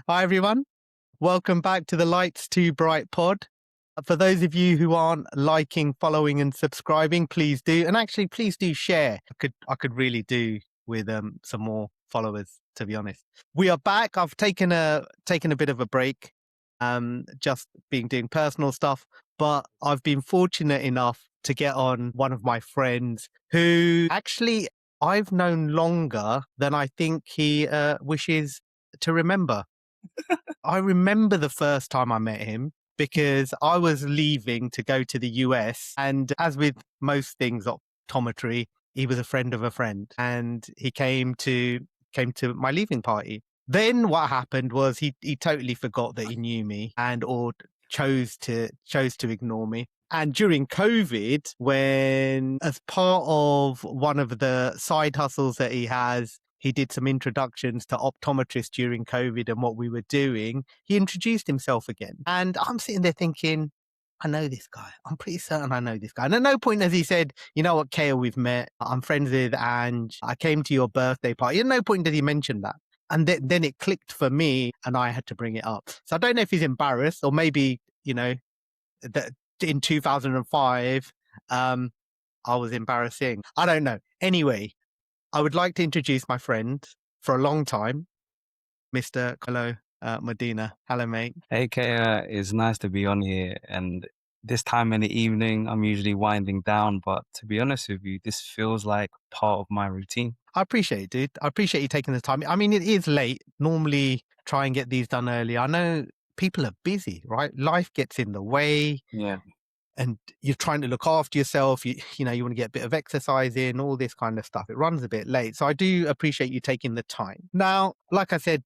Hi, everyone. Welcome back to the Lights Too Bright pod. For those of you who aren't liking, following, and subscribing, please do. And actually, please do share. I could really do with some more followers, to be honest. We are back. I've taken a bit of a break, just been doing personal stuff, but I've been fortunate enough to get on one of my friends who actually I've known longer than I think he wishes to remember. I remember the first time I met him because I was leaving to go to the US. And as with most things optometry, he was a friend of a friend and he came to my leaving party. Then what happened was he totally forgot that he knew me and or chose to ignore me. And during COVID, when as part of one of the side hustles that he has, he did some introductions to optometrists during COVID and what we were doing. He introduced himself again. And I'm sitting there thinking, I know this guy. I'm pretty certain I know this guy. And at no point has he said, you know what, Kale, we've met. I'm friends with Ange. I came to your birthday party. At no point did he mention that. And then it clicked for me and I had to bring it up. So I don't know if he's embarrassed or maybe, that in 2005, I was embarrassing. I don't know. Anyway, I would like to introduce my friend for a long time, Mr. Karmelo Modina. Hello, mate. Hey Kaya, it's nice to be on here. And this time in the evening, I'm usually winding down, but to be honest with you, this feels like part of my routine. I appreciate it, dude. I appreciate you taking the time. I mean, it is late. Normally, try and get these done early. I know people are busy, right? Life gets in the way. Yeah. And you're trying to look after yourself. You want to get a bit of exercise in, all this kind of stuff. It runs a bit late. So I do appreciate you taking the time. Now, like I said,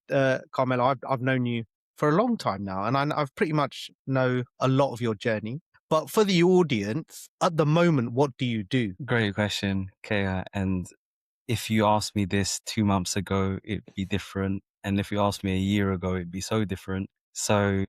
Carmelo, I've known you for a long time now, and I've pretty much know a lot of your journey. But for the audience, at the moment, what do you do? Great question, Kaya. And if you asked me this 2 months ago, it'd be different. And if you asked me a year ago, it'd be so different. So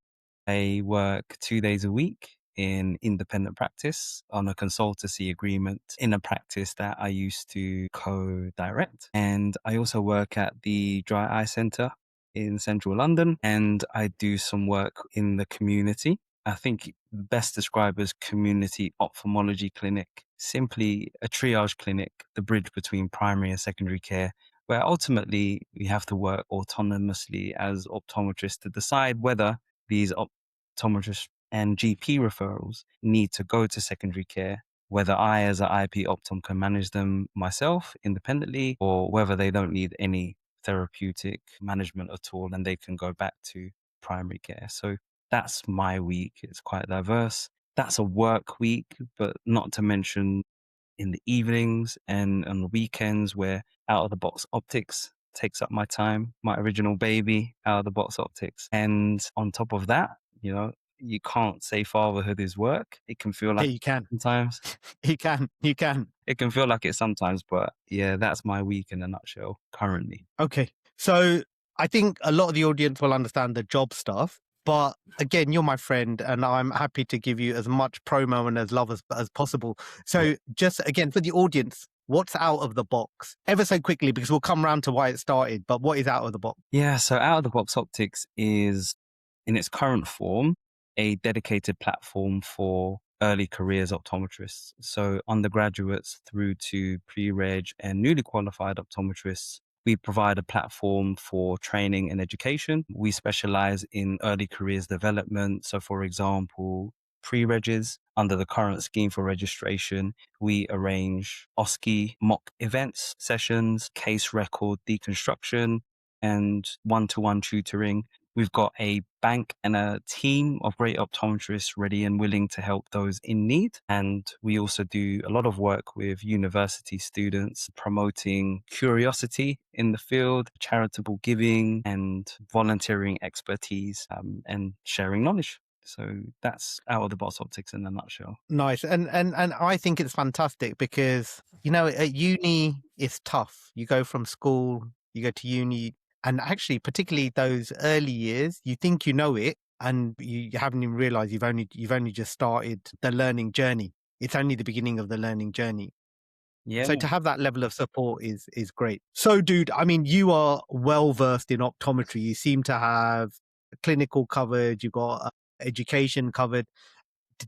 I work 2 days a week in independent practice on a consultancy agreement in a practice that I used to co-direct. And I also work at the Dry Eye Centre in central London, and I do some work in the community. I think best described as community ophthalmology clinic, simply a triage clinic, the bridge between primary and secondary care, where ultimately we have to work autonomously as optometrists to decide whether these optometrists and GP referrals need to go to secondary care, whether I as an IP optom can manage them myself independently, or whether they don't need any therapeutic management at all and they can go back to primary care. So that's my week. It's quite diverse. That's a work week, but not to mention in the evenings and on the weekends where out of the box optics takes up my time, my original baby, out of the box optics. And on top of that, you can't say fatherhood is work. It can feel Yeah, like you can. sometimes. You can. It can feel like it sometimes, but yeah, that's my week in a nutshell currently. Okay. So I think a lot of the audience will understand the job stuff. But again, you're my friend and I'm happy to give you as much promo and as love as possible. Yeah. So just again, for the audience, what's out of the box? Ever so quickly, because we'll come around to why it started, but what is out of the box? Yeah, so out of the box optics is in its current form a dedicated platform for early careers optometrists. So undergraduates through to pre-reg and newly qualified optometrists. We provide a platform for training and education. We specialize in early careers development. So for example, pre-regs under the current scheme for registration, we arrange OSCE mock events, sessions, case record deconstruction, and one-to-one tutoring. We've got a bank and a team of great optometrists ready and willing to help those in need. And we also do a lot of work with university students promoting curiosity in the field, charitable giving and volunteering expertise, and sharing knowledge. So that's out of the box optics in a nutshell. Nice. And I think it's fantastic because, at uni it's tough. You go from school, you go to uni, and actually particularly those early years, you think you know it and you haven't even realized you've only just started the learning journey. It's only the beginning of the learning journey. Yeah. So to have that level of support is great. So, dude, I mean, you are well versed in optometry. You seem to have clinical covered. You got education covered.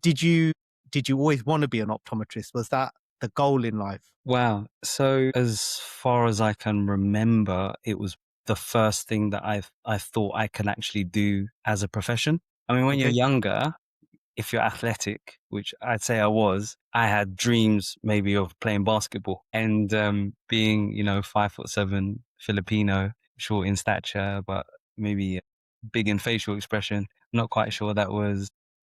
Did you did you always want to be an optometrist? Was that the goal in life? Wow. So as far as I can remember, it was the first thing that I thought I can actually do as a profession. I mean, when you're Okay. younger, if you're athletic, which I'd say I was, I had dreams maybe of playing basketball and being, 5'7" Filipino, short in stature, but maybe big in facial expression. Not quite sure that was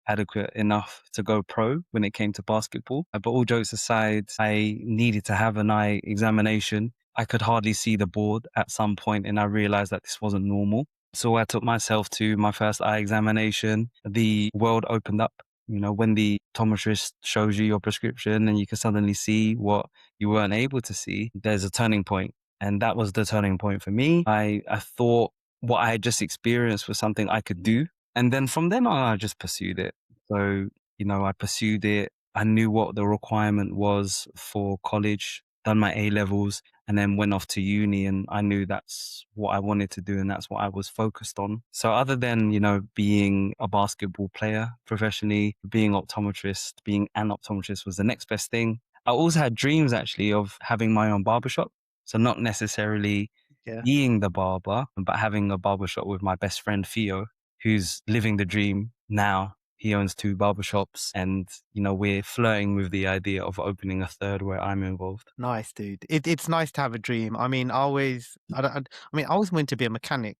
adequate enough to go pro when it came to basketball. But all jokes aside, I needed to have an eye examination. I could hardly see the board at some point, and I realized that this wasn't normal. So I took myself to my first eye examination. The world opened up. When the optometrist shows you your prescription and you can suddenly see what you weren't able to see, there's a turning point. And that was the turning point for me. I thought what I had just experienced was something I could do. And then from then on, I just pursued it. So, I pursued it. I knew what the requirement was for college, done my A levels, and then went off to uni, and I knew that's what I wanted to do and that's what I was focused on. So other than, being a basketball player professionally, being optometrist, being an optometrist was the next best thing. I also had dreams actually of having my own barbershop. So not necessarily Yeah. being the barber, but having a barbershop with my best friend Theo, who's living the dream now. He owns two barbershops and, we're flirting with the idea of opening a third where I'm involved. Nice, dude. It's nice to have a dream. I mean, I always wanted to be a mechanic.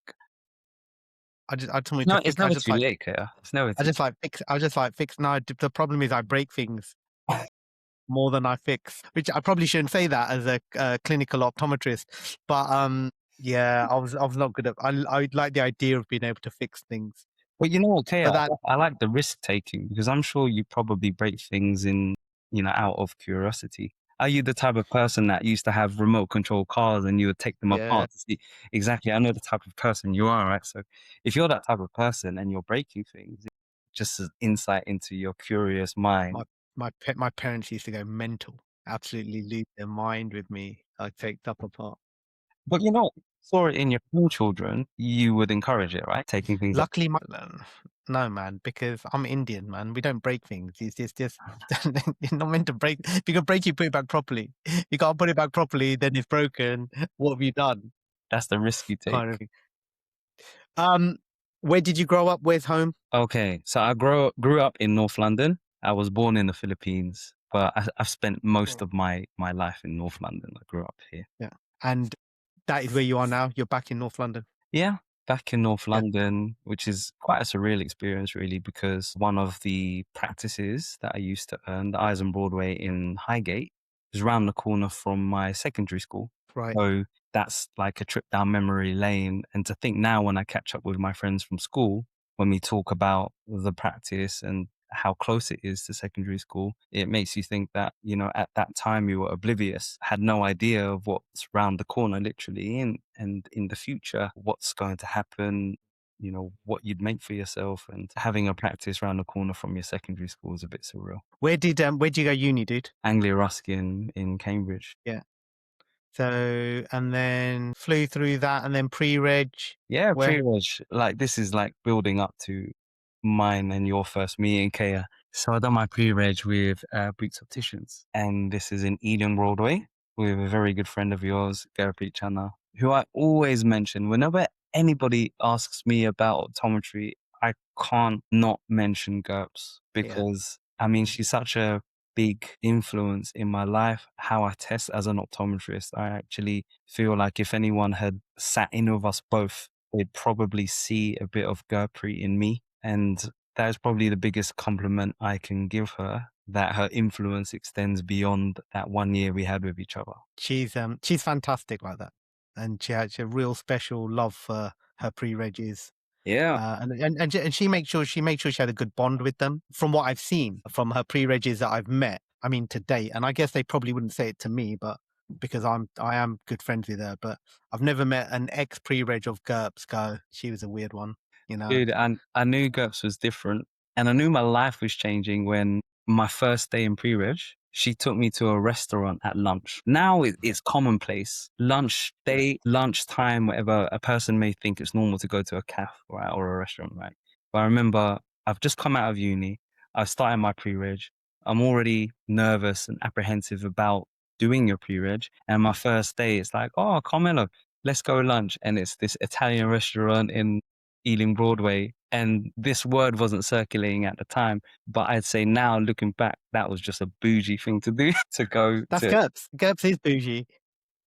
I just wanted to No, it's fix. never too late, Kaya. It's never I too just like fix. I just like fix. No, the problem is I break things more than I fix, which I probably shouldn't say that as a clinical optometrist. But yeah, I was not good at. I like the idea of being able to fix things, But you know what, Kaya, but that I like the risk taking because I'm sure you probably break things out of curiosity. Are you the type of person that used to have remote control cars and you would take them yeah, apart to see? Exactly. I know the type of person you are, right? So if you're that type of person and you're breaking things, just as insight into your curious my mind. my parents used to go mental, absolutely lose their mind with me. I take stuff apart. But saw it in your own children, you would encourage it, right? Taking things up. Luckily, no, man, because I'm Indian, man. We don't break things. It's just you're not meant to break. If you can break, you put it back properly. You can't put it back properly, then it's broken. What have you done? That's the risk you take. Kind of thing. Um, where did you grow up? Where's home? Okay, so I grew up in North London. I was born in the Philippines, but I've spent most Oh, of my life in North London. I grew up here. yeah, and that is where you are now. You're back in North London. Yeah, back in North Yeah, London, which is quite a surreal experience, really, because one of the practices that I used to earn, the Eyes on Broadway in Highgate, is around the corner from my secondary school. right. So that's like a trip down memory lane. And to think now, when I catch up with my friends from school, when we talk about the practice and how close it is to secondary school, it makes you think that, at that time you were oblivious, had no idea of what's around the corner, literally, and in the future, what's going to happen, what you'd make for yourself. And having a practice around the corner from your secondary school is a bit surreal. Where did you go uni, dude? Anglia Ruskin in Cambridge. Yeah. So and then flew through that, and then pre-reg. Yeah, Where? pretty much. Like this is like building up to mine and your first meeting, Kea. So I done my pre-reg with Boots Opticians, and this is in Eden Broadway with a very good friend of yours, Garapreet Channa, who I always mention whenever anybody asks me about optometry. I can't not mention GURPS Yeah. because I mean she's such a big influence in my life, how I test as an optometrist. I actually feel like if anyone had sat in with us both, they'd probably see a bit of Gurpreet in me. And that is probably the biggest compliment I can give her, that her influence extends beyond that 1 year we had with each other. She's fantastic like that, and she had a real special love for her pre-regs. Yeah. And she makes sure she had a good bond with them. From what I've seen from her pre-regs that I've met, I mean to date, and I guess they probably wouldn't say it to me, but because I am good friends with her, but I've never met an ex pre-reg of GURPS go. She was a weird one, you know. Dude, and I knew GURPS was different. And I knew my life was changing when my first day in pre-reg, She took me to a restaurant at lunch. Now it's commonplace. Lunchtime, whatever, a person may think it's normal to go to a cafe, right, or a restaurant, right? But I remember I've just come out of uni. I started my pre-reg. I'm already nervous and apprehensive about doing your pre-reg. And my first day, it's like, oh, Carmelo, let's go lunch. And it's this Italian restaurant in Ealing Broadway. And this word wasn't circulating at the time. But I'd say now, looking back, that was just a bougie thing to do to go That's to. GURPS. GURPS is bougie.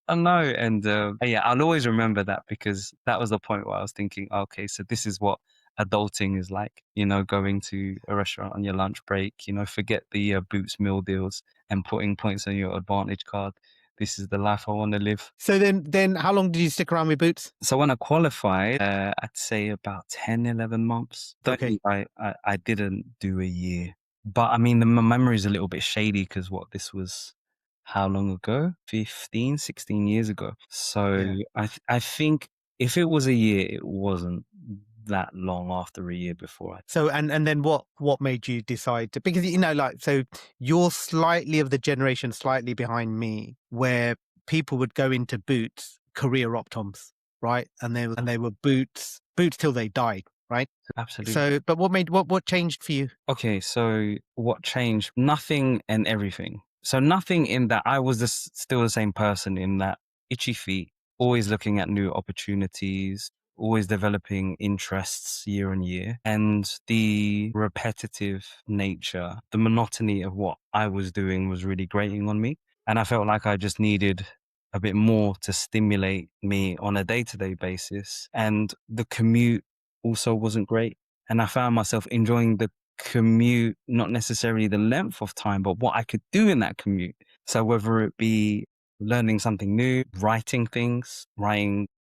I know. And yeah, I'll always remember that because that was the point where I was thinking, okay, so this is what adulting is like, going to a restaurant on your lunch break, forget the Boots meal deals and putting points on your Advantage card. This is the life I want to live. So then how long did you stick around with Boots? So when I qualified, I'd say about 10, 11 months. Okay. I didn't do a year. But I mean, my memory is a little bit shady because this was how long ago? 15, 16 years ago. So Yeah. I think if it was a year, it wasn't that long after a year before. So and then what made you decide to, because so you're slightly of the generation slightly behind me where people would go into Boots career optoms, right? And they were Boots till they died, right? Absolutely. So but what changed for you? Okay, so what changed? Nothing and everything. So nothing in that I was still the same person in that itchy feet, always looking at new opportunities, always developing interests year on year. And the repetitive nature, the monotony of what I was doing was really grating on me. And I felt like I just needed a bit more to stimulate me on a day-to-day basis. And the commute also wasn't great. And I found myself enjoying the commute, not necessarily the length of time, but what I could do in that commute. So whether it be learning something new, writing things,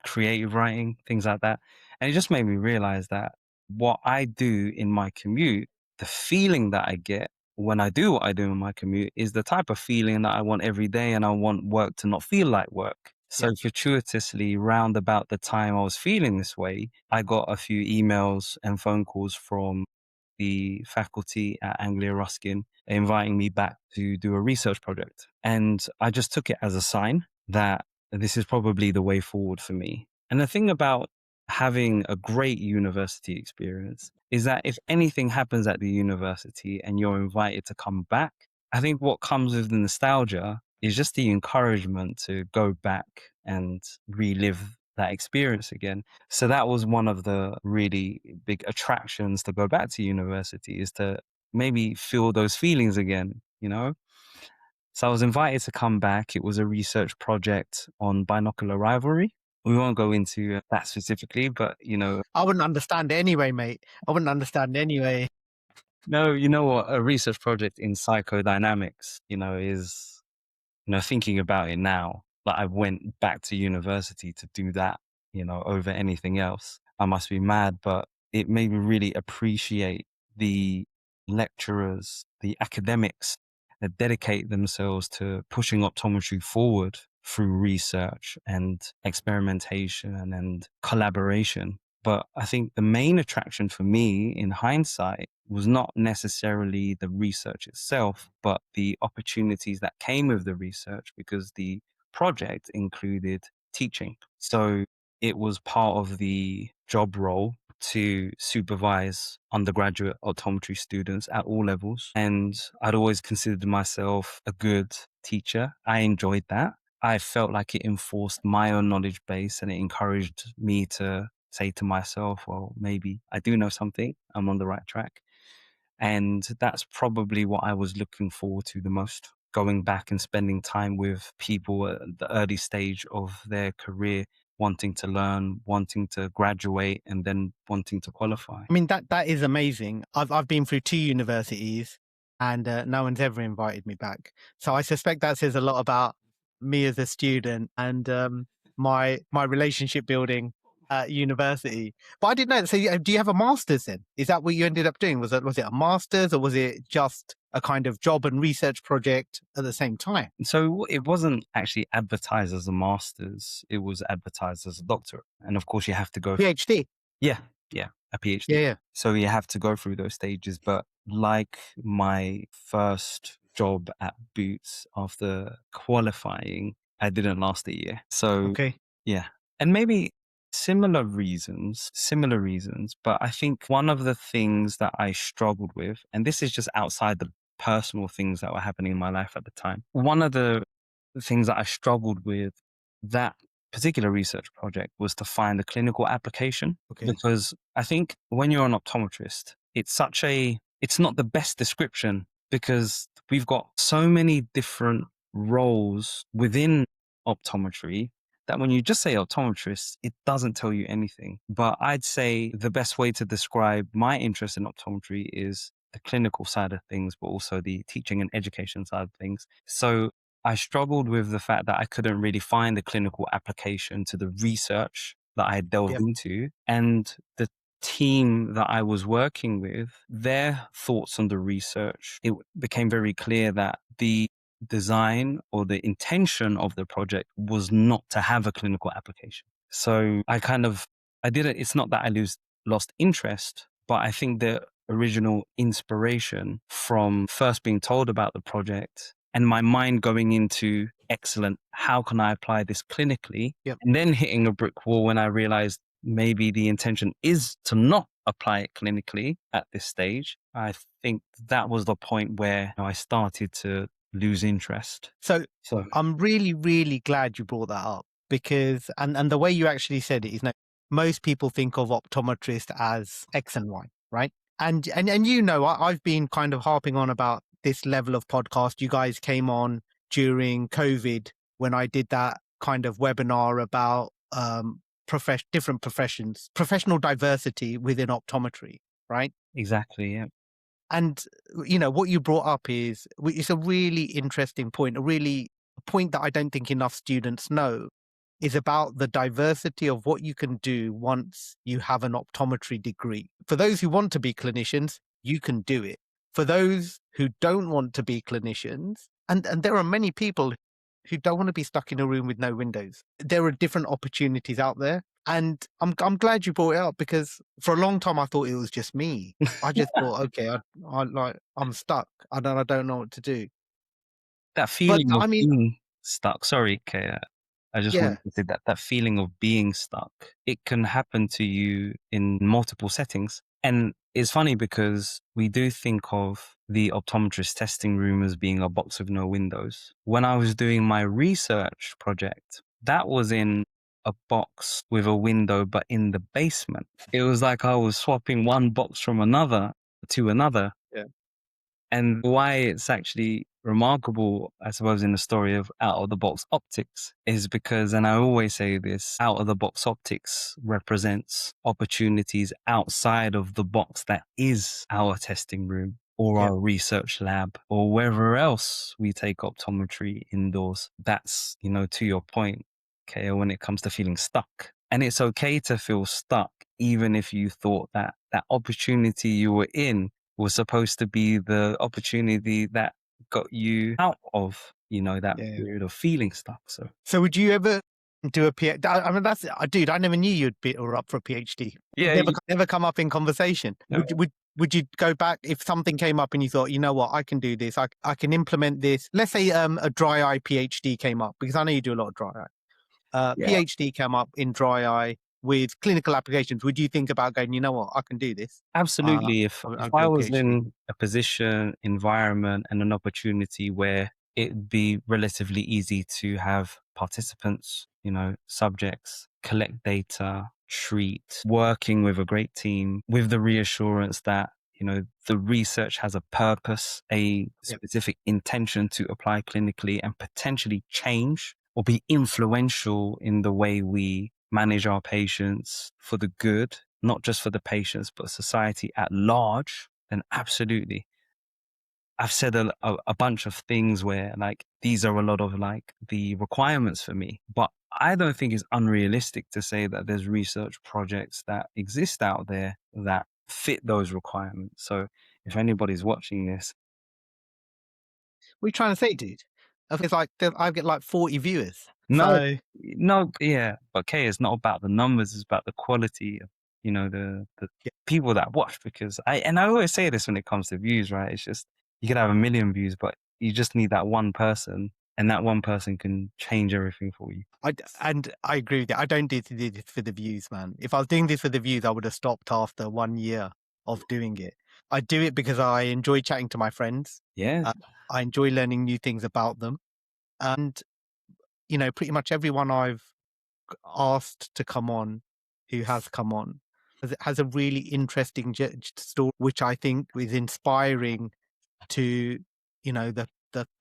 creative writing, things like that. And it just made me realize that what I do in my commute, the feeling that I get when I do what I do in my commute is the type of feeling that I want every day. And I want work to not feel like work. So fortuitously, round about the time I was feeling this way, I got a few emails and phone calls from the faculty at Anglia Ruskin inviting me back to do a research project. And I just took it as a sign that this is probably the way forward for me. And the thing about having a great university experience is that if anything happens at the university and you're invited to come back, I think what comes with the nostalgia is just the encouragement to go back and relive that experience again. So that was one of the really big attractions to go back to university, is to maybe feel those feelings again. So I was invited to come back. It was a research project on binocular rivalry. We won't go into that specifically, but I wouldn't understand anyway, mate. I wouldn't understand anyway. no, you know what? A research project in psychodynamics, is, thinking about it now, like I went back to university to do that, over anything else. I must be mad, but it made me really appreciate the lecturers, the academics that dedicate themselves to pushing optometry forward through research and experimentation and collaboration. But I think the main attraction for me in hindsight was not necessarily the research itself, but the opportunities that came with the research, because the project included teaching. So it was part of the job role to supervise undergraduate optometry students at all levels. And I'd always considered myself a good teacher. I enjoyed that. I felt like it enforced my own knowledge base and it encouraged me to say to myself, well, maybe I do know something. I'm on the right track. And that's probably what I was looking forward to the most. Going back and spending time with people at the early stage of their career, wanting to learn, wanting to graduate, and then wanting to qualify. I mean, that is amazing. I've been through 2 universities and no one's ever invited me back. So I suspect that says a lot about me as a student and my relationship building at university. But I didn't know. So do you have a master's then? Is that what you ended up doing? Was it a master's or was it just a kind of job and research project at the same time? So it wasn't actually advertised as a master's, it was advertised as a doctorate. And of course, you have to go. PhD. Yeah, a PhD. Yeah. So you have to go through those stages. But like my first job at Boots after qualifying, I didn't last a year. So Okay. yeah. And maybe similar reasons, but I think one of the things that I struggled with, and this is just outside the personal things that were happening in my life at the time. One of the things that I struggled with that particular research project was to find a clinical application, Okay. because I think when you're an optometrist, it's not the best description, because we've got so many different roles within optometry that when you just say optometrist, it doesn't tell you anything. But I'd say the best way to describe my interest in optometry is the clinical side of things, but also the teaching and education side of things. So I struggled with the fact that I couldn't really find a clinical application to the research that I had delved Yep. into. And the team that I was working with, their thoughts on the research, it became very clear that the design or the intention of the project was not to have a clinical application. So I didn't, it's not that I lost interest, but I think the original inspiration from first being told about the project and my mind going into, excellent, how can I apply this clinically? Yep. And then hitting a brick wall when I realized maybe the intention is to not apply it clinically at this stage. I think that was the point where I started to lose interest. So So I'm really, really glad you brought that up because, and the way you actually said it is, no, most people think of optometrist as X and Y, right? And you know, I've been kind of harping on about this level of podcast. You guys came on during COVID when I did that kind of webinar about different professions, professional diversity within optometry, right? exactly, yeah. And you know what you brought up is it's a really interesting point, a point that I don't think enough students know is about the diversity of what you can do once you have an optometry degree. For those who want to be clinicians, you can do it. For those who don't want to be clinicians, and there are many people who don't want to be stuck in a room with no windows. There are different opportunities out there. And I'm glad you brought it up because for a long time I thought it was just me. I just thought, okay, I'm stuck. I don't know what to do. That But feeling of I mean, being stuck. Sorry, Kay, I just yeah, wanted to say that feeling of being stuck, it can happen to you in multiple settings. And it's funny because we do think of the optometrist testing room as being a box with no windows. When I was doing my research project, that was in a box with a window, but in the basement. It was like I was swapping one box from another to another. yeah, And why it's actually remarkable, I suppose, in the story of out of the box optics is because, and I always say this, out of the box optics represents opportunities outside of the box that is our testing room or yeah, our research lab or wherever else we take optometry indoors. That's, to your point, okay, when it comes to feeling stuck. And it's okay to feel stuck, even if you thought that that opportunity you were in was supposed to be the opportunity that got you out of, that yeah. period of feeling stuck. So So would you ever do a PhD? I mean, dude. I never knew you'd be or up for a PhD. yeah, Never come up in conversation. no, Would you go back if something came up and you thought, you know what, I can do this. I can implement this. Let's say a dry eye PhD came up because I know you do a lot of dry eye. yeah, PhD came up in dry eye with clinical applications. Would you think about going, you know what, I can do this? absolutely. If I'll I do a was PhD. in a position, environment, and an opportunity where it'd be relatively easy to have participants, subjects, collect data, treat, working with a great team with the reassurance that, the research has a purpose, a Yep. specific intention to apply clinically and potentially change or be influential in the way we manage our patients for the good, not just for the patients, but society at large, then absolutely. I've said a bunch of things where like these are a lot of like the requirements for me, but I don't think it's unrealistic to say that there's research projects that exist out there that fit those requirements. So if anybody's watching this, What are you trying to say, dude? It's like I get like 40 viewers. no, So no, yeah, okay, it's not about the numbers, it's about the quality of, the yeah, people that watch, because I always say this when it comes to views, right? It's just, you could have a million views, but You just need that one person, and that one person can change everything for you. And I agree with you. I don't do this for the views, man. If I was doing this for the views, I would have stopped after 1 year of doing it. I do it because I enjoy chatting to my friends. Yeah. Uh, I enjoy learning new things about them. And, pretty much everyone I've asked to come on who has come on has a really interesting story, which I think is inspiring to, the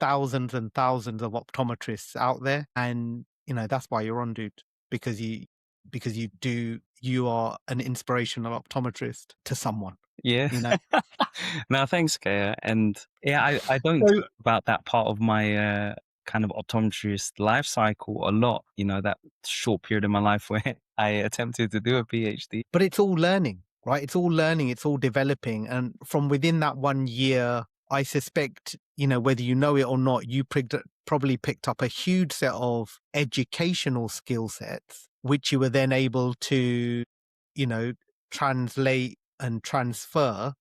thousands and thousands of optometrists out there. And, that's why you're on, dude, because you are an inspirational optometrist to someone, Yeah. you know? No, thanks, Kaya. And yeah, I don't So, talk about that part of my kind of optometrist life cycle a lot, that short period in my life where I attempted to do a PhD. but it's all learning, right? It's all learning, it's all developing. And from within that 1 year, I suspect, whether you know it or not, you probably picked up a huge set of educational skill sets, which you were then able to, you know, translate and transfer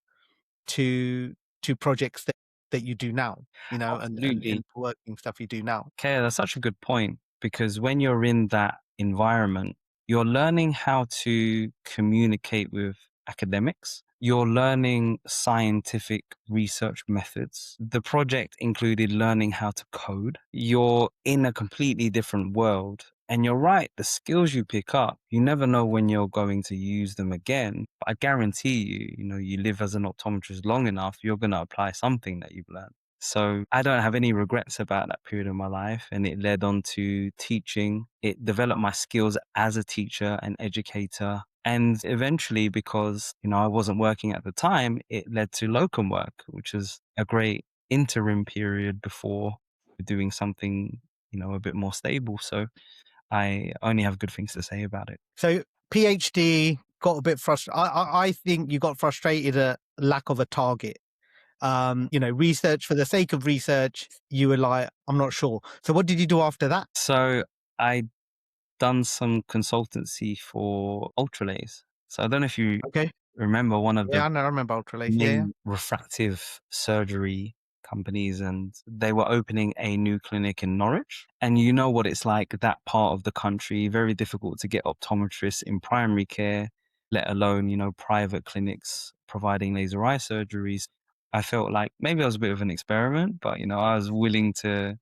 to projects that you do now, and Absolutely. working stuff you do now. Okay, that's such a good point because when you're in that environment, you're learning how to communicate with academics. You're learning scientific research methods. The project included learning how to code. You're in a completely different world. And you're right, the skills you pick up, you never know when you're going to use them again. But I guarantee you, you live as an optometrist long enough, you're going to apply something that you've learned. So I don't have any regrets about that period of my life. And it led on to teaching. It developed my skills as a teacher and educator. And eventually, because, I wasn't working at the time, it led to locum work, which is a great interim period before doing something, a bit more stable. So I only have good things to say about it. So PhD got a bit frustrated. I think you got frustrated at lack of a target. Research for the sake of research, you were like, I'm not sure. So what did you do after that? So I done some consultancy for Ultralays. So I don't know if you Okay. remember one of Yeah, the I know. I remember Ultralace. Yeah, yeah. main refractive surgery companies, and they were opening a new clinic in Norwich. And you know what it's like, that part of the country, very difficult to get optometrists in primary care, let alone, private clinics providing laser eye surgeries. I felt like maybe I was a bit of an experiment, but I was willing to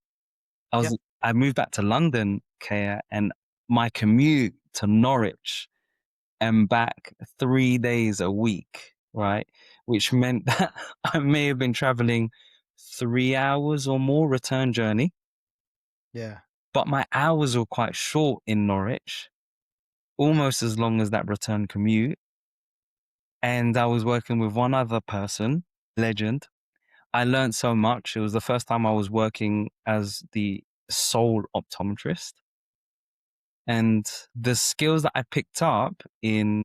I Yeah. was I moved back to London, Kea, and my commute to Norwich and back 3 days a week, right? Which meant that I may have been traveling 3 hours or more return journey, Yeah. but my hours were quite short in Norwich, almost as long as that return commute. And I was working with one other person, legend. I learned so much. It was the first time I was working as the sole optometrist. And the skills that I picked up in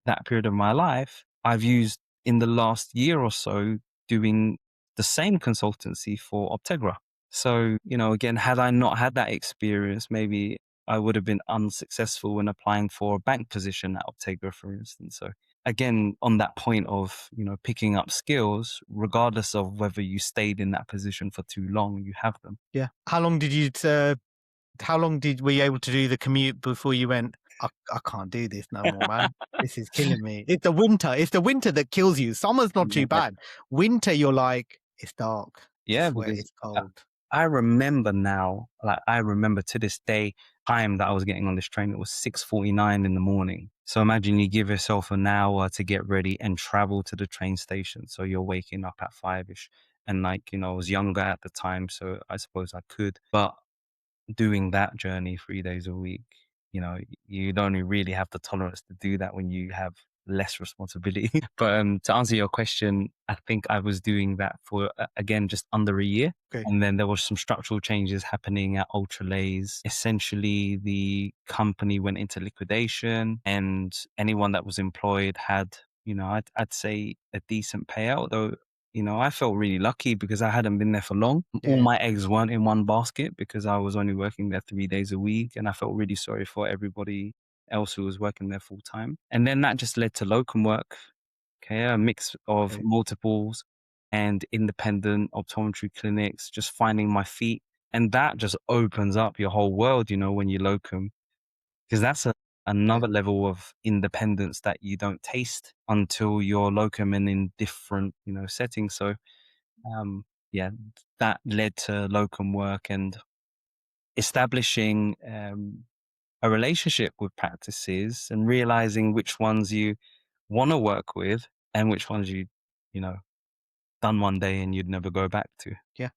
that period of my life, I've used in the last year or so doing the same consultancy for Optegra. So, again, had I not had that experience, maybe I would have been unsuccessful in applying for a bank position at Optegra, for instance. So, again, on that point of, picking up skills, regardless of whether you stayed in that position for too long, you have them. Yeah. How long were you able to do the commute before you went, I can't do this no more, man. This is killing me. It's the winter. It's the winter that kills you. Summer's not too bad. Winter, you're like, it's dark, Yeah, it's wet, because it's cold. I remember now, like I remember to this day, time that I was getting on this train. It was 6:49 in the morning. So imagine you give yourself an hour to get ready and travel to the train station. So you're waking up at 5ish. And like, I was younger at the time, so I suppose I could. But doing that journey 3 days a week, you'd only really have the tolerance to do that when you have less responsibility. But to answer your question, I think I was doing that for, again, just under a year. Okay. And then there was some structural changes happening at Ultralays. Essentially, the company went into liquidation, and anyone that was employed had, I'd say a decent payout, though I felt really lucky because I hadn't been there for long. All Yeah. my eggs weren't in one basket because I was only working there 3 days a week. And I felt really sorry for everybody else who was working there full time. And then that just led to locum work. Okay, a mix of Okay. multiples. and independent optometry clinics, just finding my feet. And that just opens up your whole world, when you locum, because that's Yeah. another level of independence that you don't taste until you're locum and in different, settings. So, um, yeah, that led to locum work and establishing a relationship with practices and realizing which ones you want to work with and which ones you know, done one day and you'd never go back to. Yeah.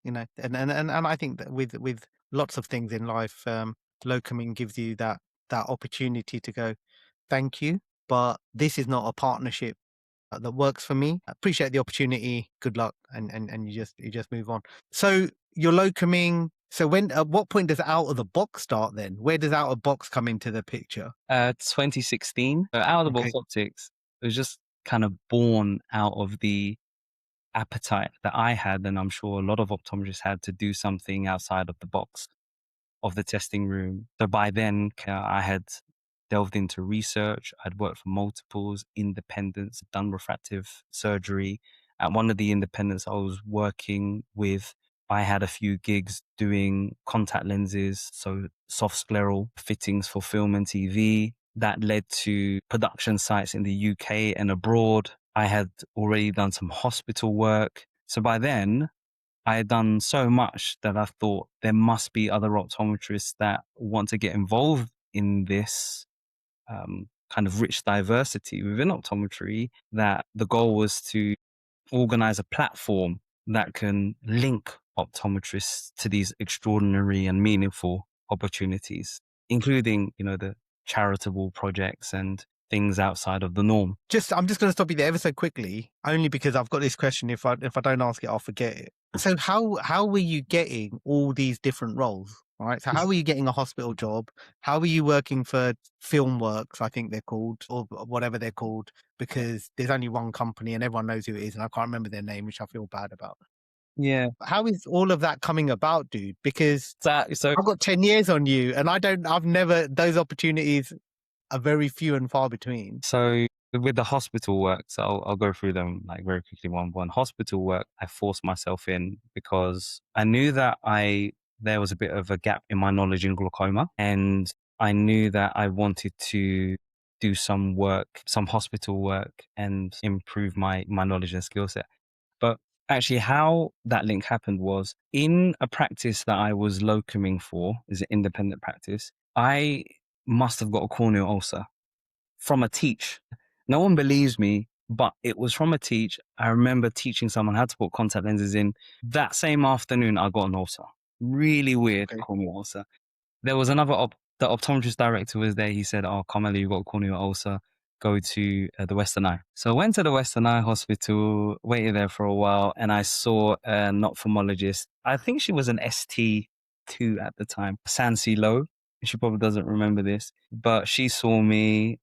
And I think that with lots of things in life, locoming gives you that opportunity to go, thank you, but this is not a partnership that works for me. I appreciate the opportunity. Good luck, and you just move on. So you're locoming. So at what point does out of the box start? Then where does out of box come into the picture? 2016, out of the box Okay. optics, it was just kind of born out of the appetite that I had, and I'm sure a lot of optometrists had, to do something outside of the box of the testing room. So by then, I had delved into research. I'd worked for multiples, independents, done refractive surgery. At one of the independents I was working with, I had a few gigs doing contact lenses, so soft scleral fittings for film and TV. That led to production sites in the UK and abroad. I had already done some hospital work. So by then, I had done so much that I thought there must be other optometrists that want to get involved in this kind of rich diversity within optometry, that the goal was to organize a platform that can link optometrists to these extraordinary and meaningful opportunities, including, the charitable projects and things outside of the norm. I'm just going to stop you there ever so quickly, only because I've got this question. If I don't ask it, I'll forget it. So how were you getting all these different roles? All right. So how were you getting a hospital job? How were you working for Filmworks, I think they're called, or whatever they're called? Because there's only one company and everyone knows who it is, and I can't remember their name, which I feel bad about. Yeah. How is all of that coming about, dude? Because So I've got 10 years on you, and I've never, those opportunities are very few and far between. So with the hospital work, so I'll go through them like very quickly one by one. Hospital work, I forced myself in because I knew that there was a bit of a gap in my knowledge in glaucoma, and I knew that I wanted to do some work, some hospital work, and improve my knowledge and skill set. But actually, how that link happened was in a practice that I was locuming for, is an independent practice. I must have got a corneal ulcer from a teach. No one believes me, but it was from a teach. I remember teaching someone how to put contact lenses in. That same afternoon, I got an ulcer. Really weird Okay. corneal ulcer. There was the optometrist director was there. He said, "Oh, Carmelo, you got a corneal ulcer. Go to the Western Eye." So I went to the Western Eye Hospital, waited there for a while, and I saw an ophthalmologist. I think she was an ST2 at the time, Sansi Low. She probably doesn't remember this, but she saw me.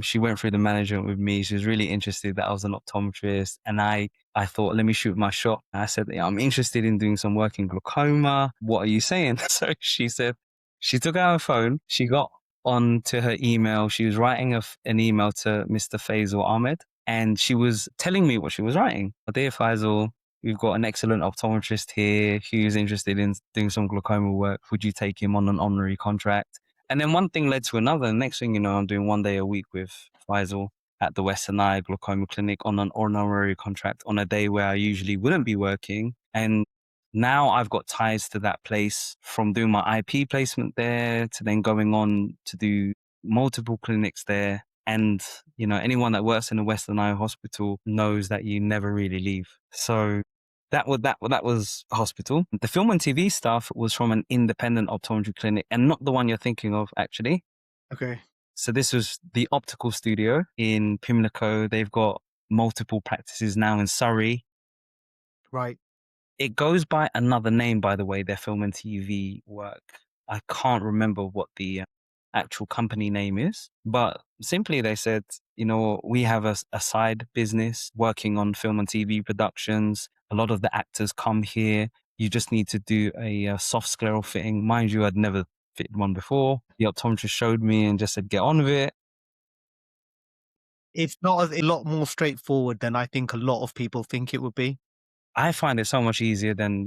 She went through the management with me. She was really interested that I was an optometrist, and I thought, let me shoot my shot. I said, yeah, I'm interested in doing some work in glaucoma. What are you saying? So she said, she took out her phone. She got onto her email. She was writing an email to Mr. Faisal Ahmed, and she was telling me what she was writing. Dear Faisal, we've got an excellent optometrist here who's interested in doing some glaucoma work. Would you take him on an honorary contract? And then one thing led to another. The next thing you know, I'm doing one day a week with Faisal at the Western Eye Glaucoma Clinic on an honorary contract on a day where I usually wouldn't be working. And now I've got ties to that place from doing my IP placement there to then going on to do multiple clinics there. And, anyone that works in a Western Eye hospital knows that you never really leave. So that was hospital. The film and TV stuff was from an independent optometry clinic, and not the one you're thinking of, actually. Okay. So this was the Optical Studio in Pimlico. They've got multiple practices now in Surrey. Right. It goes by another name, by the way, their film and TV work. I can't remember what the actual company name is, but simply they said, we have a side business working on film and TV productions. A lot of the actors come here. You just need to do a soft scleral fitting. Mind you, I'd never fitted one before. The optometrist showed me and just said, get on with it. it's not as a lot more straightforward than I think a lot of people think it would be. I find it so much easier than,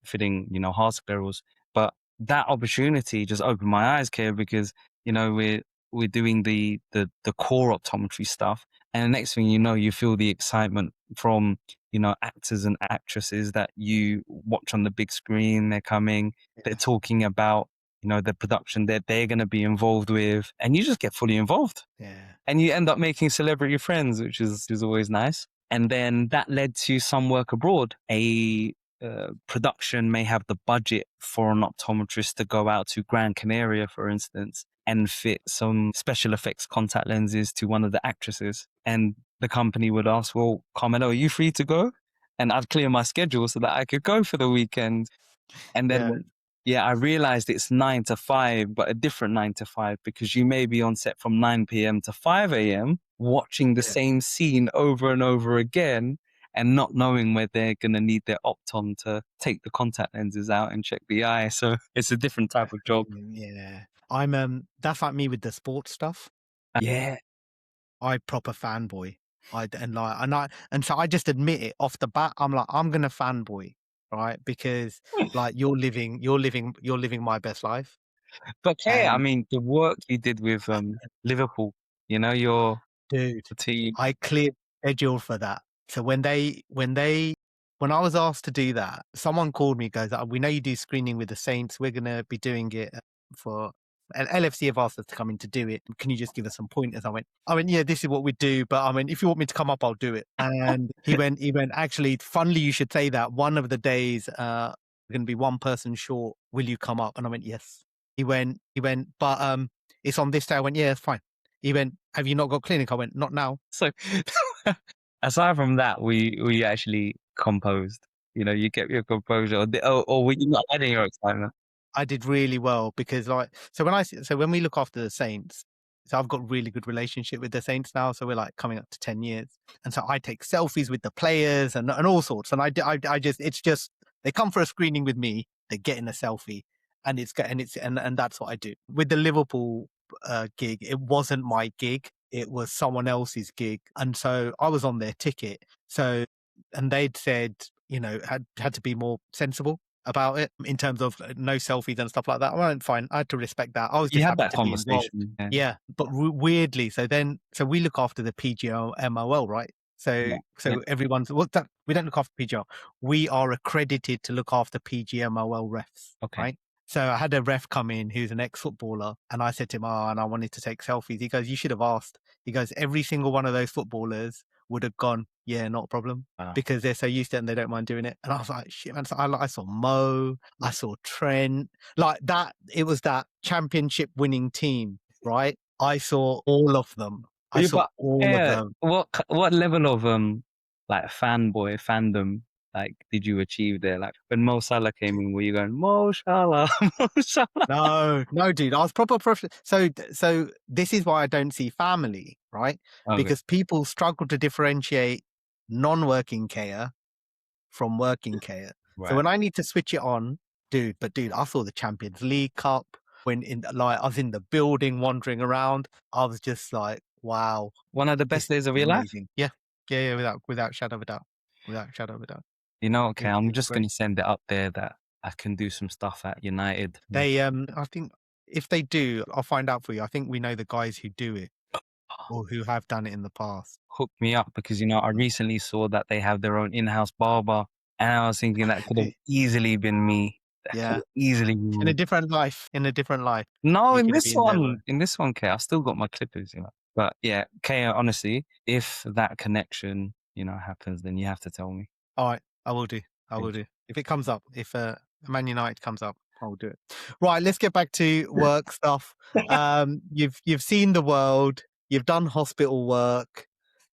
fitting, hard sclerals. But that opportunity just opened my eyes, Kia, because, we're doing the core optometry stuff. And the next thing you know, you feel the excitement from, actors and actresses that you watch on the big screen. They're coming, they're Yeah, talking about, the production that they're going to be involved with. And you just get fully involved. yeah, And you end up making celebrity friends, which is always nice. And then that led to some work abroad. A production may have the budget for an optometrist to go out to Gran Canaria, for instance, and fit some special effects contact lenses to one of the actresses. And the company would ask, well, Carmelo, are you free to go? And I'd clear my schedule so that I could go for the weekend. And yeah, then, yeah, I realized it's 9 to 5, but a different 9 to 5, because you may be on set from 9 p.m. to 5 a.m. watching the yeah. same scene over and over again and not knowing where they're going to need their optom to take the contact lenses out and check the eye. So it's a different type of job. Yeah. I'm that's like me with the sports stuff. Yeah. I proper fanboy. And so I just admit it off the bat. I'm like, I'm gonna fanboy, right? Because like you're living my best life. But yeah, I And mean, the work you did with Liverpool, your dude, team. I cleared schedule for that. So when I was asked to do that, someone called me, goes, "We know you do screening with the Saints. We're gonna be doing it for LFC have asked us to come in to do it. Can you just give us some pointers?" I went, yeah, this is what we do, but I mean, if you want me to come up, I'll do it. And he went, actually, funnily, you should say that. One of the days, we're gonna be one person short. Will you come up? And I went, yes. He went, but it's on this day. I went, yeah, it's fine. He went, have you not got clinic? I went, not now. So aside from that, we actually composed. You kept your composure, or were you not hiding your excitement? I did really well because when we look after the Saints, so I've got really good relationship with the Saints now. So we're like coming up to 10 years. And so I take selfies with the players and all sorts. And I just, it's just, they come for a screening with me, they're getting a selfie and that's what I do. With the Liverpool gig, it wasn't my gig. It was someone else's gig. And so I was on their ticket. So, and they'd said, had to be more sensible about it in terms of no selfies and stuff like that. I went, fine. I had to respect that. I was You just had happy that to be involved. conversation. Yeah. Yeah, but weirdly, so we look after the PGMOL, right? So Yeah. Yeah. so everyone's we don't look after PGL. We are accredited to look after PGMOL refs, Okay. right? So I had a ref come in who's an ex-footballer, and I said to him, "Oh, and I wanted to take selfies." He goes, "You should have asked." He goes, "Every single one of those footballers would have gone, yeah, not a problem." Wow. Because they're so used to it and they don't mind doing it. And I was like, shit, man. So I saw Mo, I saw Trent, like that. It was that championship winning team, right? I saw all of them. I Yeah, saw but all of yeah, them. what level of like fanboy fandom like did you achieve there? Like when Mo Salah came in, were you going Mo Salah, Mo Salah? No, no, dude. I was proper professional. So this is why I don't see family, right? Okay, Because people struggle to differentiate non-working care from working care. So right. when I need to switch it on, dude, I saw the Champions League Cup when I was in the building wandering around. I was just like, wow, One of the this best days of is your life. amazing. Yeah. Yeah, yeah, without shadow of a doubt. Without shadow of a doubt. Okay, I'm It's just great. gonna send it up there that I can do some stuff at United. I think if they do, I'll find out for you. I think we know the guys who do it or who have done it in the past. Hook me up because I recently saw that they have their own in-house barber, and I was thinking that could have easily been me. That could Yeah. have easily been In a me. different life. In a different life. No, You in could have this been there. one, Kay, I've still got my clippers. But yeah, Kay, honestly, if that connection, happens, then you have to tell me. All right, I will do. I will Thank do. If it comes up, if Man United comes up, I will do it. Right, let's get back to work stuff. You've seen the world. You've done hospital work.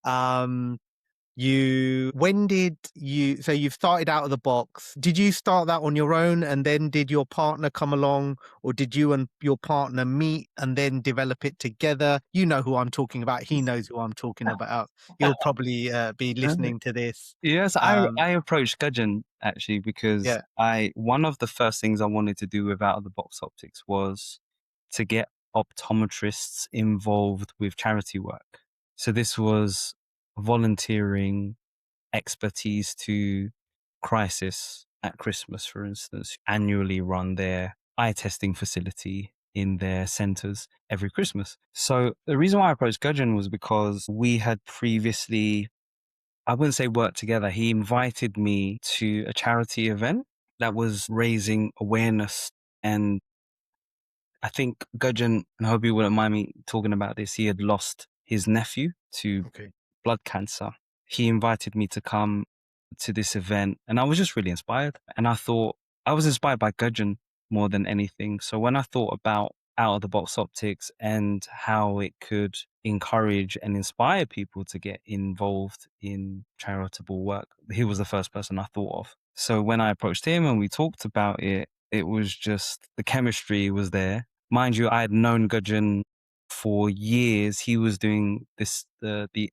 Um, so you've started out of the box. Did you start that on your own and then did your partner come along, or did you and your partner meet and then develop it together? You know who I'm talking about. He knows who I'm talking about. He'll probably be you. listening to this. Yes, I Um, approached Gudgeon actually because yeah. one of the first things I wanted to do with Out of the Box Optics was to get optometrists involved with charity work. So this was volunteering expertise to Crisis at Christmas, for instance, annually run their eye testing facility in their centers every Christmas. So the reason why I approached Gudgeon was because we had previously, I wouldn't say worked together. He invited me to a charity event that was raising awareness. And I think Gudgeon, and I hope you wouldn't mind me talking about this, he had lost his nephew to Okay. blood cancer. He invited me to come to this event and I was just really inspired. And I thought I was inspired by Gudgeon more than anything. So when I thought about out of the box optics and how it could encourage and inspire people to get involved in charitable work, he was the first person I thought of. So when I approached him and we talked about it, it was just the chemistry was there. Mind you, I had known Gudgeon for years. He was doing the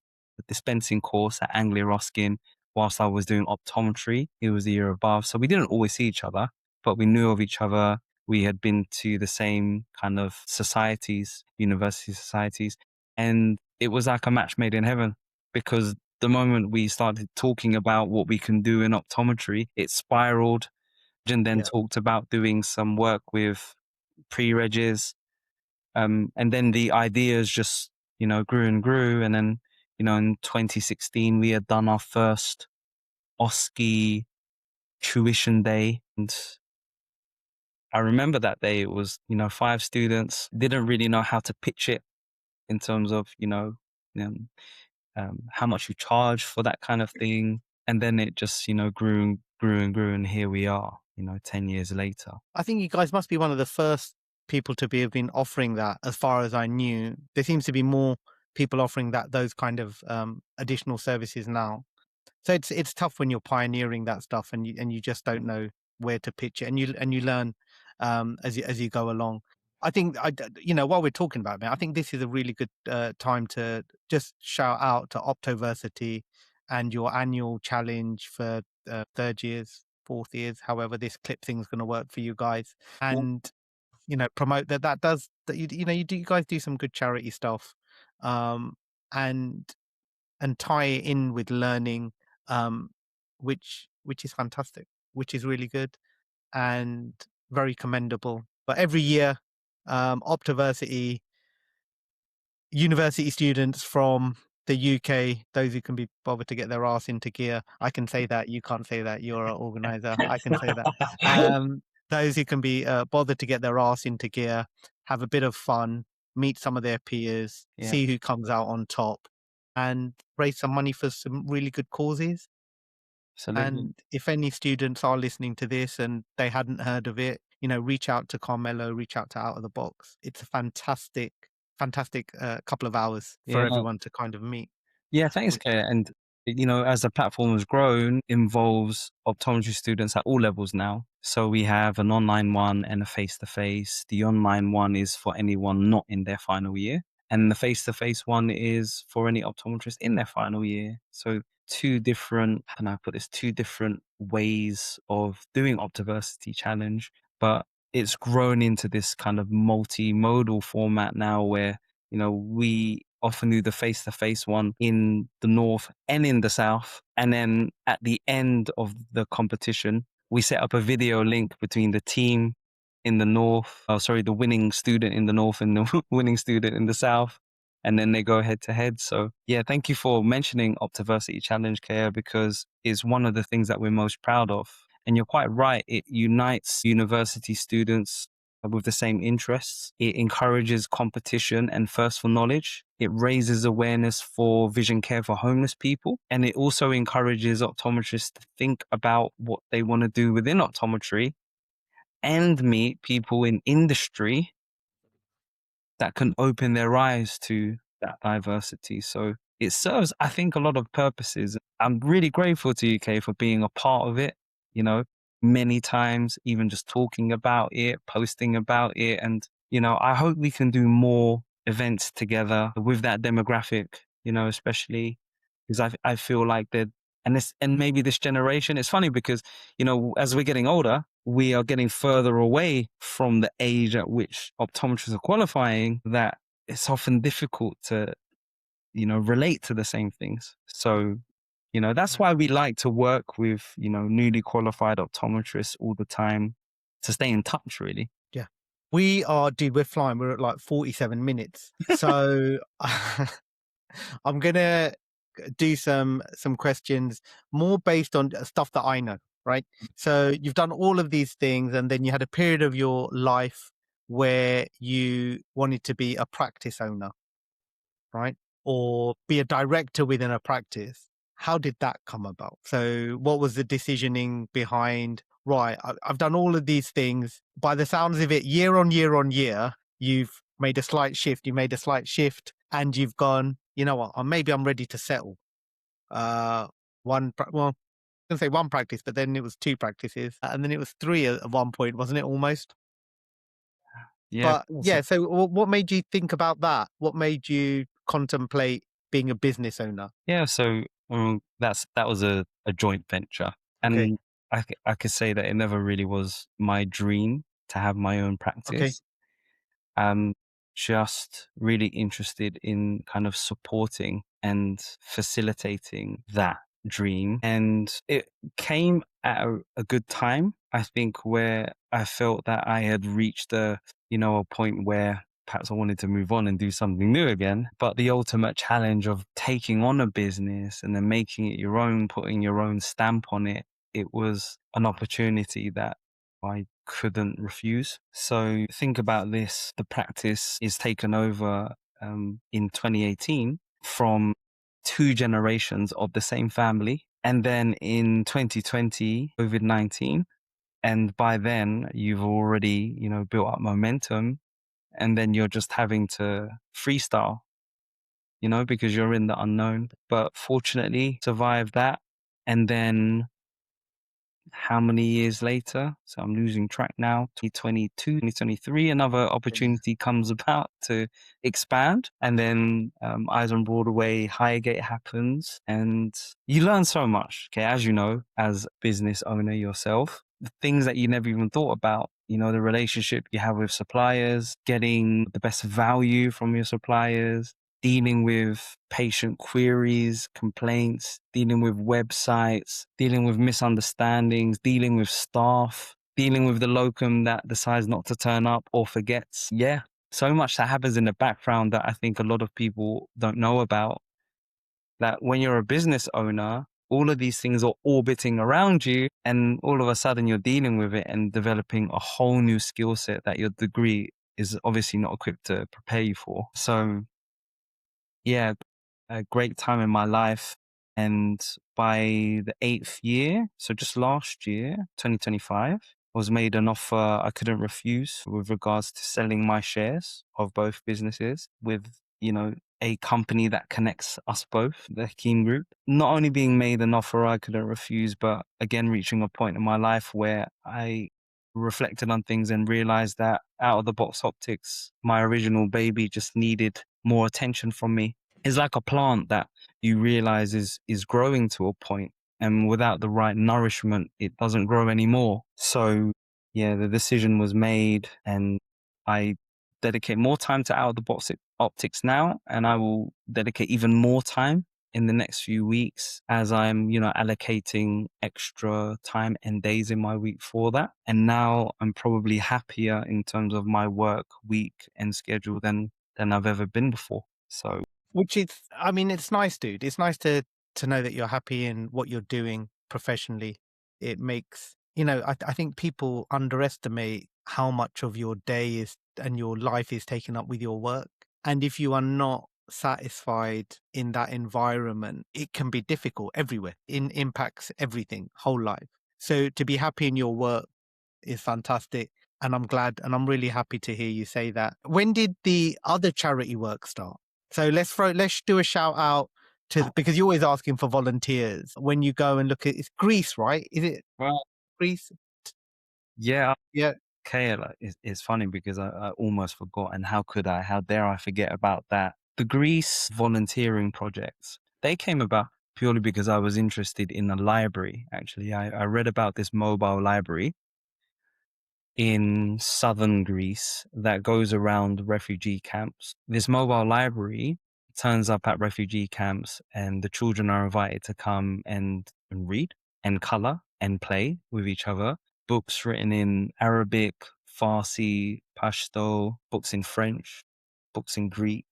dispensing course at Anglia Ruskin whilst I was doing optometry. He was the year above. So we didn't always see each other, but we knew of each other. We had been to the same kind of societies, university societies. And it was like a match made in heaven because the moment we started talking about what we can do in optometry, it spiraled and then Yeah. talked about doing some work with pre-regs. And then the ideas just, grew and grew. And then, in 2016, we had done our first OSCE tuition day. And I remember that day, it was, 5 students didn't really know how to pitch it in terms of, um, how much you charge for that kind of thing. And then it just, grew and grew and grew. And here we are, 10 years later. I think you guys must be one of the first people to have been offering that, as far as I knew. There seems to be more people offering those kind of additional services now. So it's tough when you're pioneering that stuff and you just don't know where to pitch it, and you learn as you go along. I think while we're talking about it, I think this is a really good time to just shout out to Optoversity and your annual challenge for third years, fourth years, however this clip thing's going to work for you guys, and promote that does that you guys do some good charity stuff, um, and tie it in with learning, um, which is fantastic, which is really good and very commendable. But every year, Optoversity university students from the UK, those who can be bothered to get their ass into gear. I can say that. You can't say that. You're an organizer. I can say that. Those who can be bothered to get their ass into gear, have a bit of fun, meet some of their peers, Yeah, see who comes out on top, and raise some money for some really good causes. absolutely. And if any students are listening to this and they hadn't heard of it, reach out to Carmelo, reach out to Out of the Box. It's a fantastic, fantastic couple of hours for Yeah. everyone to kind of meet. Yeah, thanks, Which, Kate. And, as the platform has grown, involves optometry students at all levels now. So we have an online one and a face-to-face. The online one is for anyone not in their final year. And the face-to-face one is for any optometrist in their final year. So two different, how can I put this, two different ways of doing Optoversity Challenge. But it's grown into this kind of multimodal format now where we often do the face-to-face one in the north and in the south. And then at the end of the competition, we set up a video link between the team in the north, the winning student in the north and the winning student in the south. And then they go head to head. So yeah, thank you for mentioning Optoversity Challenge, Kea, because it's one of the things that we're most proud of. And you're quite right. It unites university students with the same interests. It encourages competition and thirst for knowledge. It raises awareness for vision care for homeless people. And it also encourages optometrists to think about what they want to do within optometry and meet people in industry that can open their eyes to that diversity. So it serves, I think, a lot of purposes. I'm really grateful to UK for being a part of it, many times, even just talking about it, posting about it. And, I hope we can do more events together with that demographic, especially because I feel like that, and maybe this generation, it's funny because, as we're getting older, we are getting further away from the age at which optometrists are qualifying, that it's often difficult to relate to the same things. So, that's why we like to work with, newly qualified optometrists all the time to stay in touch, really. Yeah. We are, dude, we're flying. We're at like 47 minutes. So I'm gonna do some questions more based on stuff that I know, right? So you've done all of these things, and then you had a period of your life where you wanted to be a practice owner, right? Or be a director within a practice. How did that come about? So what was the decisioning behind, right, I've done all of these things. By the sounds of it, year on year on year, you've made a slight shift. You made a slight shift and you've gone, you know what, maybe I'm ready to settle. Well, I'm going to say one practice, but then it was two practices. And then it was three at one point, wasn't it, almost? Yeah, of But course. yeah, so what made you think about that? What made you contemplate being a business owner? Yeah, so that was a joint venture, Okay. and I could say that it never really was my dream to have my own Okay. practice. I'm just really interested in kind of supporting and facilitating that dream. And it came at a good time, I think, where I felt that I had reached a point where perhaps I wanted to move on and do something new again. But the ultimate challenge of taking on a business and then making it your own, putting your own stamp on it, it was an opportunity that I couldn't refuse. So think about this. The practice is taken over in 2018 from two generations of the same family. And then in 2020, COVID-19. And by then you've already, built up momentum, and then you're just having to freestyle, because you're in the unknown. But fortunately survived that. And then how many years later? So I'm losing track now. 2022, 2023, another opportunity comes about to expand. And then Eyes on Broadway, Highgate happens. And you learn so much, okay, as you know, as a business owner yourself, the things that you never even thought about. The relationship you have with suppliers, getting the best value from your suppliers, dealing with patient queries, complaints, dealing with websites, dealing with misunderstandings, dealing with staff, dealing with the locum that decides not to turn up or forgets. Yeah, so much that happens in the background that I think a lot of people don't know about. That when you're a business owner, all of these things are orbiting around you, and all of a sudden you're dealing with it and developing a whole new skill set that your degree is obviously not equipped to prepare you for. So yeah, a great time in my life. And by the 8th year, so just last year, 2025, I was made an offer I couldn't refuse with regards to selling my shares of both businesses with, a company that connects us both, the Hakeem Group. Not only being made an offer I couldn't refuse, but again, reaching a point in my life where I reflected on things and realized that out of the box optics, my original baby just needed more attention from me. It's like a plant that you realize is growing to a point, and without the right nourishment, it doesn't grow anymore. So yeah, the decision was made, and I dedicate more time to out of the box optics now, and I will dedicate even more time in the next few weeks as I'm, allocating extra time and days in my week for that. And now I'm probably happier in terms of my work week and schedule than I've ever been before. So Which is, I mean, it's nice, dude. It's nice to know that you're happy in what you're doing professionally. It makes, I think people underestimate how much of your day is and your life is taken up with your work. And if you are not satisfied in that environment, it can be difficult everywhere. It impacts everything, whole life. So to be happy in your work is fantastic. And I'm glad and I'm really happy to hear you say that. When did the other charity work start? So let's do a shout out to, because you're always asking for volunteers when you go and look at, it's Greece, right? Is it well, Greece? yeah, Yeah. okay. Like, it's funny because I almost forgot, and how could I? How dare I forget about that? The Greece volunteering projects, they came about purely because I was interested in a library. Actually, I read about this mobile library in southern Greece that goes around refugee camps. This mobile library turns up at refugee camps, and the children are invited to come and read and color and play with each other. Books written in Arabic, Farsi, Pashto, books in French, books in Greek,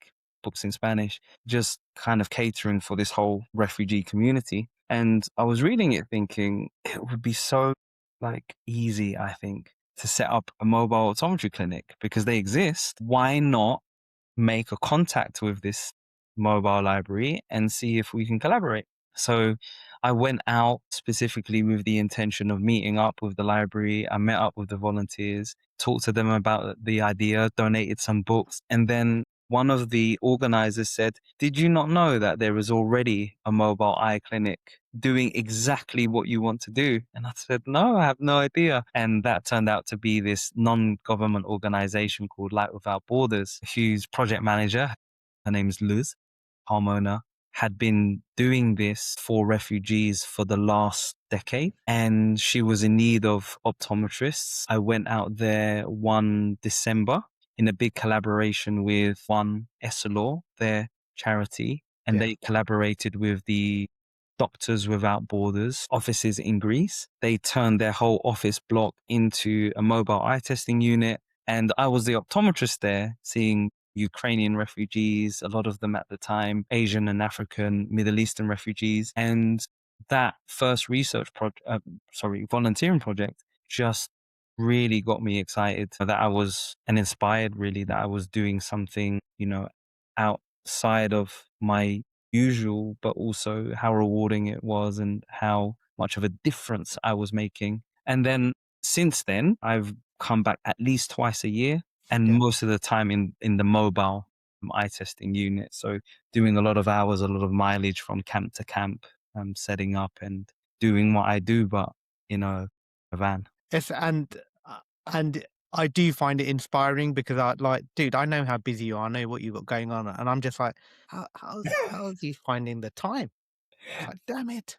books in Spanish, just kind of catering for this whole refugee community. And I was reading it thinking it would be so like easy, I think, to set up a mobile optometry clinic because they exist. Why not make a contact with this mobile library and see if we can collaborate? So I went out specifically with the intention of meeting up with the library. I met up with the volunteers, talked to them about the idea, donated some books. And then one of the organizers said, "Did you not know that there is already a mobile eye clinic doing exactly what you want to do?" And I said, "No, I have no idea." And that turned out to be this non-government organization called Light Without Borders, whose project manager, her name is Luz Harmona, had been doing this for refugees for the last decade, and she was in need of optometrists. I went out there one December in a big collaboration with One Essilor, their charity, and Yeah. they collaborated with the Doctors Without Borders offices in Greece. They turned their whole office block into a mobile eye testing unit, and I was the optometrist there, seeing Ukrainian refugees, a lot of them at the time, Asian and African, Middle Eastern refugees. And that first volunteering project just really got me excited that I was, and inspired really, that I was doing something, outside of my usual, but also how rewarding it was and how much of a difference I was making. And then since then, I've come back at least twice a year, and Yeah. most of the time in the mobile eye testing unit. So doing a lot of hours, a lot of mileage from camp to camp, setting up and doing what I do, but in a van. Yes, and I do find it inspiring because I like, dude, I know how busy you are. I know what you've got going on, and I'm just like, how's he finding the time? It's like, damn it.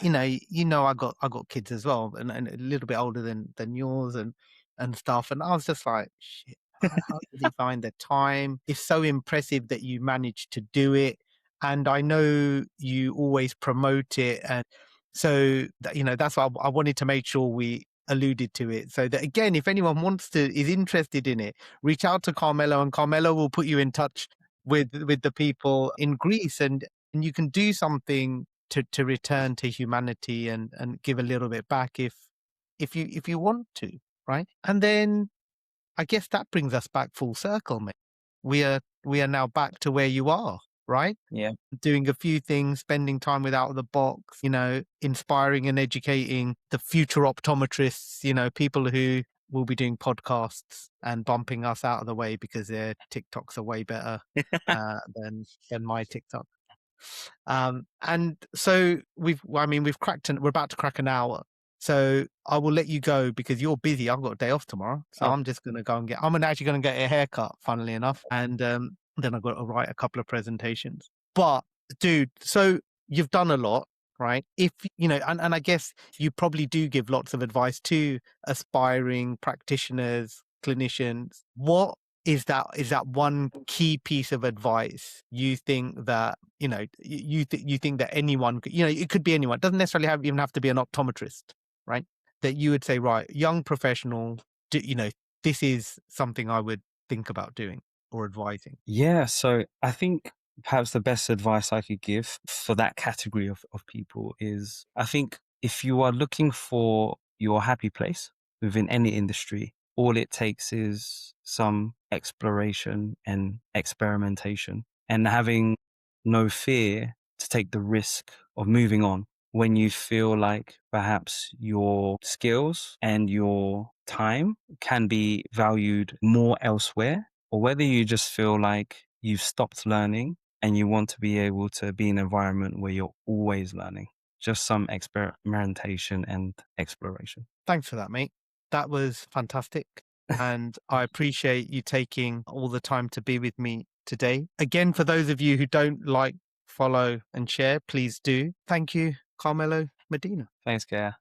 I got kids as well, and a little bit older than yours and stuff. And I was just like, shit, how did he find the time? It's so impressive that you managed to do it. And I know you always promote it. And so that's why I wanted to make sure we alluded to it. So that again, if anyone is interested in it, reach out to Carmelo, and Carmelo will put you in touch with the people in Greece, and you can do something to return to humanity and give a little bit back if you want to, right? And then I guess that brings us back full circle, mate. We are now back to where you are, right? Yeah. Doing a few things, spending time with out of the box, inspiring and educating the future optometrists, people who will be doing podcasts and bumping us out of the way because their TikToks are way better than my TikTok. And so we've cracked, we're about to crack an hour. So I will let you go because you're busy. I've got a day off tomorrow. So Oh, I'm just going to go and actually going to get a haircut, funnily enough. And then I've got to write a couple of presentations. But dude, so you've done a lot, right? If, and I guess you probably do give lots of advice to aspiring practitioners, clinicians. What is that one key piece of advice you think that you think that anyone could, it could be anyone, it doesn't necessarily even have to be an optometrist, right? That you would say, right, young professional, this is something I would think about doing or advising. yeah. So I think perhaps the best advice I could give for that category of people is, I think if you are looking for your happy place within any industry, all it takes is some exploration and experimentation and having no fear to take the risk of moving on when you feel like perhaps your skills and your time can be valued more elsewhere, or whether you just feel like you've stopped learning and you want to be able to be in an environment where you're always learning. Just some experimentation and exploration. Thanks for that, mate. That was fantastic. And I appreciate you taking all the time to be with me today. Again, for those of you who don't like, follow, and share, please do. Thank you, Carmelo Medina. Thanks, Gaya.